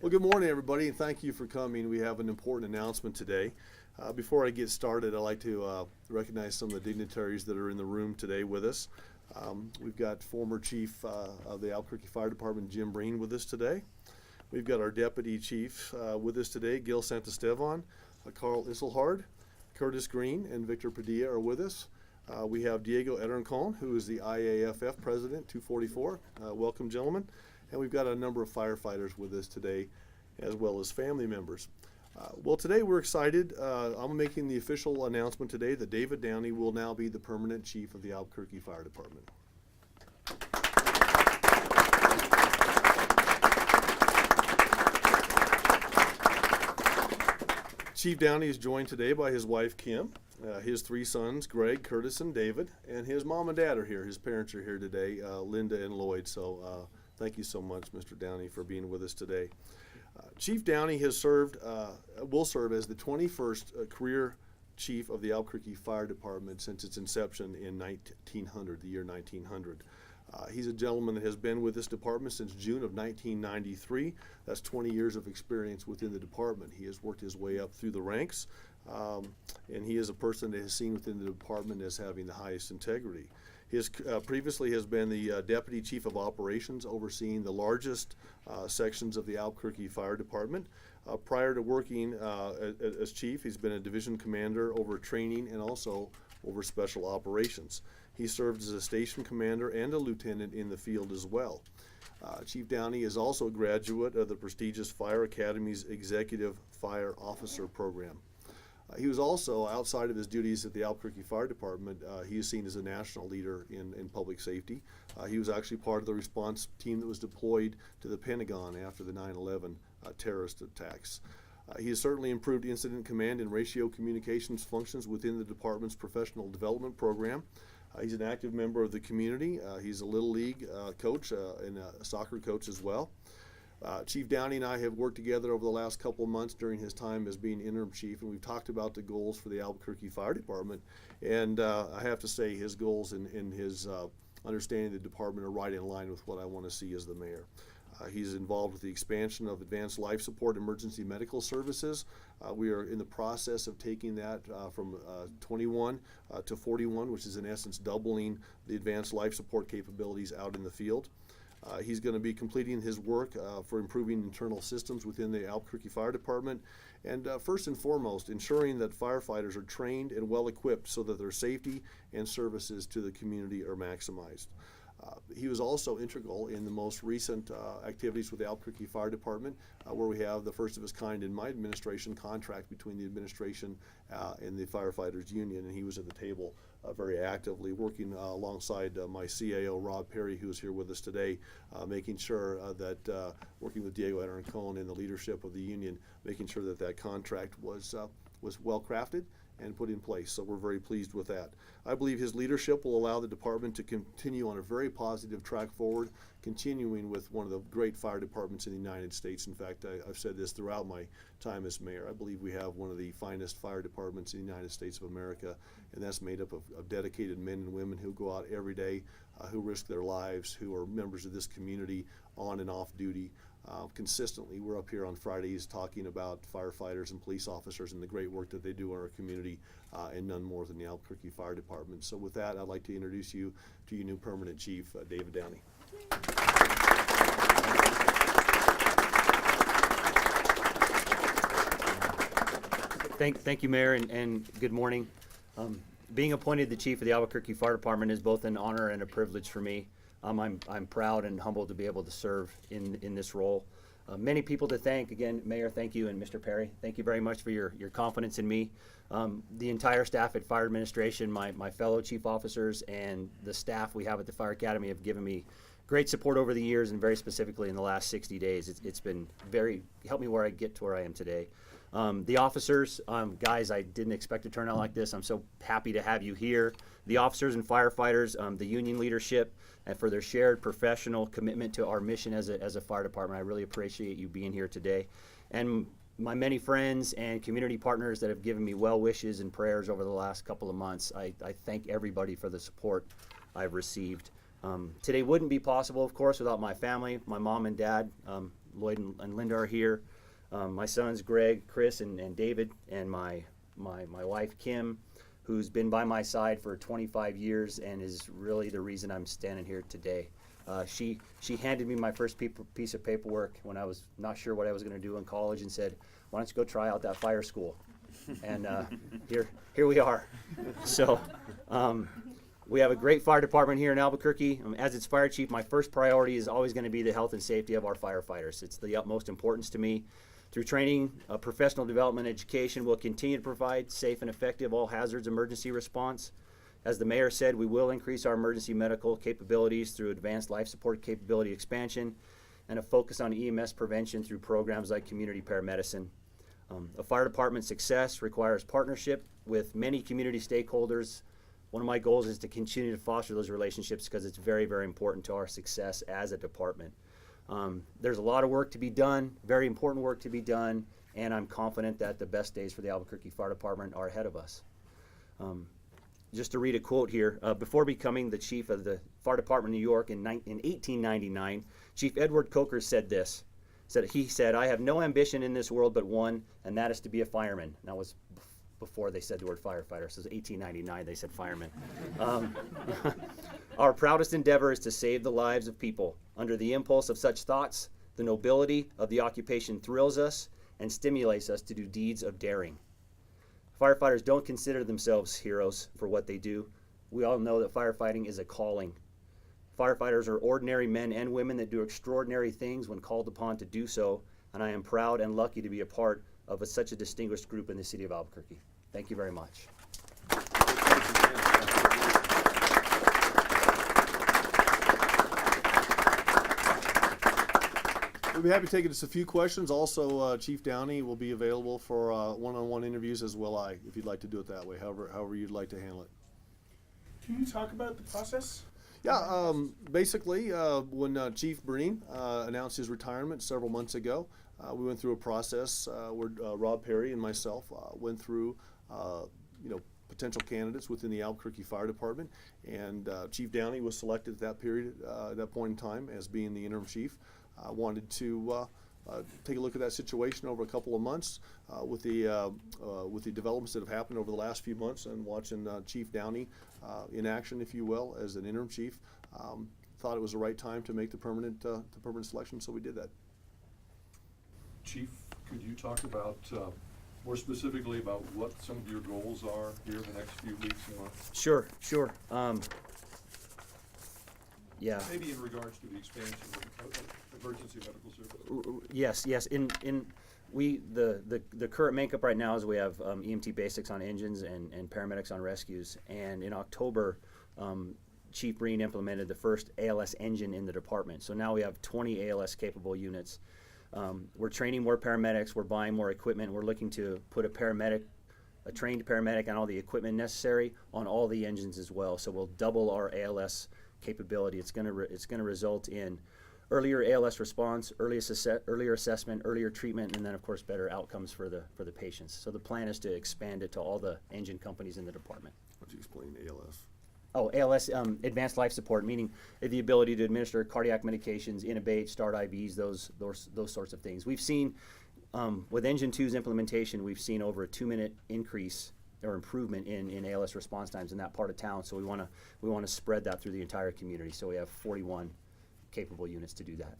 Well, good morning, everybody, and thank you for coming. We have an important announcement today. Before I get started, I'd like to recognize some of the dignitaries that are in the room today with us. We've got former Chief of the Albuquerque Fire Department, Jim Breen, with us today. We've got our Deputy Chief with us today, Gil Santistevan, Carl Isselhard, Curtis Green, and Victor Padilla are with us. We have Diego Ederincon, who is the IAFF President, 244. Welcome, gentlemen. And we've got a number of firefighters with us today, as well as family members. Well, today we're excited. I'm making the official announcement today that David Downey will now be the permanent chief of the Albuquerque Fire Department. Chief Downey is joined today by his wife, Kim, his three sons, Greg, Curtis, and David, and his mom and dad are here. His parents are here today, Linda and Lloyd. So thank you so much, Mr. Downey, for being with us today. Chief Downey has will serve as the 21st career chief of the Albuquerque Fire Department since its inception in 1900, the year 1900. He's a gentleman that has been with this department since June of 1993. That's 20 years of experience within the department. He has worked his way up through the ranks, and he is a person that is seen within the department as having the highest integrity. His previously has been the Deputy Chief of Operations, overseeing the largest sections of the Albuquerque Fire Department. Prior to working as chief, he's been a division commander over training and also over special operations. He served as a station commander and a lieutenant in the field as well. Chief Downey is also a graduate of the prestigious Fire Academy's Executive Fire Officer Program. He was also, outside of his duties at the Albuquerque Fire Department, he is seen as a national leader in public safety. He was actually part of the response team that was deployed to the Pentagon after the 9/11 terrorist attacks. He has certainly improved incident command and ratio communications functions within the department's professional development program. He's an active member of the community. He's a Little League coach and a soccer coach as well. Chief Downey and I have worked together over the last couple of months during his time as being interim chief, and we've talked about the goals for the Albuquerque Fire Department. And I have to say his goals and his understanding of the department are right in line with what I want to see as the mayor. He's involved with the expansion of advanced life support emergency medical services. We are in the process of taking that from 21 to 41, which is in essence doubling the advanced life support capabilities out in the field. He's going to be completing his work for improving internal systems within the Albuquerque Fire Department, and first and foremost, ensuring that firefighters are trained and well equipped so that their safety and services to the community are maximized. He was also integral in the most recent activities with the Albuquerque Fire Department, where we have the first of its kind in my administration contract between the administration and the firefighters union, and he was at the table very actively working alongside my CAO, Rob Perry, who is here with us today, making sure that working with Diego Ederincon and the leadership of the union, making sure that that contract was well crafted and put in place. So we're very pleased with that. I believe his leadership will allow the department to continue on a very positive track forward, continuing with one of the great fire departments in the United States. In fact, I've said this throughout my time as mayor. I believe we have one of the finest fire departments in the United States of America, and that's made up of dedicated men and women who go out every day, who risk their lives, who are members of this community on and off duty. Consistently, we're up here on Fridays talking about firefighters and police officers and the great work that they do in our community, and none more than the Albuquerque Fire Department. So with that, I'd like to introduce you to your new permanent chief, David Downey. Thank you, Mayor, and good morning. Being appointed the chief of the Albuquerque Fire Department is both an honor and a privilege for me. I'm proud and humbled to be able to serve in this role. Many people to thank. Again, Mayor, thank you, and Mr. Perry, thank you very much for your confidence in me. The entire staff at Fire Administration, my fellow chief officers, and the staff we have at the Fire Academy have given me great support over the years, and very specifically in the last 60 days. It's been helped me where I get to where I am today. The officers, guys, I didn't expect to turn out like this. I'm so happy to have you here. The officers and firefighters, the union leadership, and for their shared professional commitment to our mission as a fire department. I really appreciate you being here today. And my many friends and community partners that have given me well wishes and prayers over the last couple of months. I thank everybody for the support I've received. Today wouldn't be possible, of course, without my family, my mom and dad. Lloyd and Linda are here. My sons, Greg, Chris, and David, and my wife, Kim, who's been by my side for 25 years and is really the reason I'm standing here today. She handed me my first piece of paperwork when I was not sure what I was going to do in college and said, "Why don't you go try out that fire school?" And here we are. So we have a great fire department here in Albuquerque. As its fire chief, my first priority is always going to be the health and safety of our firefighters. It's the utmost importance to me. Through training, professional development, education, we'll continue to provide safe and effective all hazards emergency response. As the mayor said, we will increase our emergency medical capabilities through advanced life support capability expansion and a focus on EMS prevention through programs like community paramedicine. A fire department success requires partnership with many community stakeholders. One of my goals is to continue to foster those relationships because it's very, very important to our success as a department. There's a lot of work to be done, very important work to be done, and I'm confident that the best days for the Albuquerque Fire Department are ahead of us. Just to read a quote here, before becoming the chief of the Fire Department of New York in 1899, Chief Edward Coker said this. He said, "I have no ambition in this world but one, and that is to be a fireman." That was before they said the word firefighter, so it was 1899 they said fireman. Our proudest endeavor is to save the lives of people. Under the impulse of such thoughts, the nobility of the occupation thrills us and stimulates us to do deeds of daring. Firefighters don't consider themselves heroes for what they do. We all know that firefighting is a calling. Firefighters are ordinary men and women that do extraordinary things when called upon to do so, and I am proud and lucky to be a part of such a distinguished group in the city of Albuquerque. Thank you very much. We'll be happy to take just a few questions. Also, Chief Downey will be available for one-on-one interviews, as will I, if you'd like to do it that way, however you'd like to handle it. Can you talk about the process? Yeah, basically, when Chief Breen announced his retirement several months ago, we went through a process where Rob Perry and myself went through, potential candidates within the Albuquerque Fire Department, and Chief Downey was selected at that point in time as being the interim chief. I wanted to take a look at that situation over a couple of months with the developments that have happened over the last few months, and watching Chief Downey in action, if you will, as an interim chief. Thought it was the right time to make the permanent selection, so we did that. Chief, could you talk about more specifically about what some of your goals are here in the next few weeks and months? Sure. Yeah. Maybe in regards to the expansion of emergency medical services. Yes. The current makeup right now is we have EMT basics on engines and paramedics on rescues. And in October, Chief Breen implemented the first ALS engine in the department. So now we have 20 ALS capable units. We're training more paramedics. We're buying more equipment. We're looking to put a trained paramedic and all the equipment necessary on all the engines as well. So we'll double our ALS capability. It's going to result in earlier ALS response, earlier assessment, earlier treatment, and then of course better outcomes for the patients. So the plan is to expand it to all the engine companies in the department. Why don't you explain ALS? Oh, ALS, advanced life support, meaning the ability to administer cardiac medications, intubate, start IVs, those sorts of things. We've seen with Engine 2's implementation, we've seen over a 2-minute increase or improvement in ALS response times in that part of town. So we want to spread that through the entire community. So we have 41 capable units to do that.